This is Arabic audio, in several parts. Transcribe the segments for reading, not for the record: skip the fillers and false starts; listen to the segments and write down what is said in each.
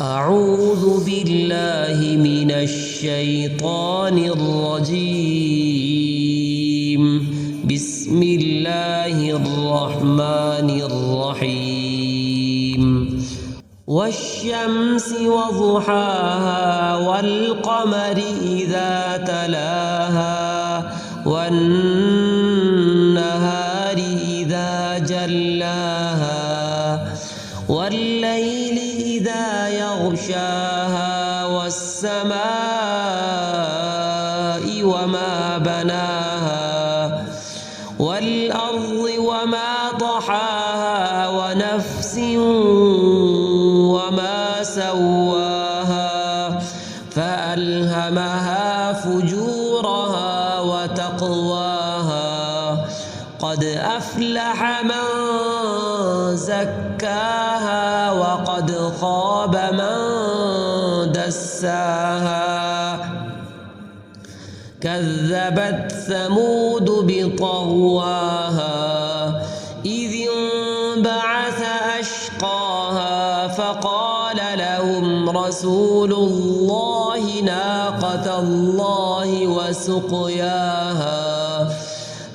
أعوذ بالله من الشيطان الرجيم. بسم الله الرحمن الرحيم. والشمس وضحاها والقمر إذا تلاها والنهار إذا جلاها والليل إذا يغشاها والسماء وما بناها والأرض وما طحاها ونفس وما سواها فألهمها فجورها وتقواها قد أفلح من زكاها وقد خاب من دساها كذبت ثمود بطغواها إذ انبعث أشقاها فقال لهم رسول الله ناقة الله وسقياها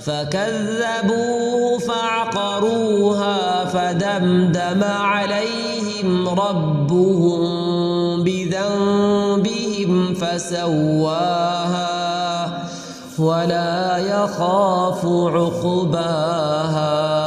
فكذبوه فعقروها فدمدم عليهم ربهم بذنبهم فسواها ولا يخاف عقباها.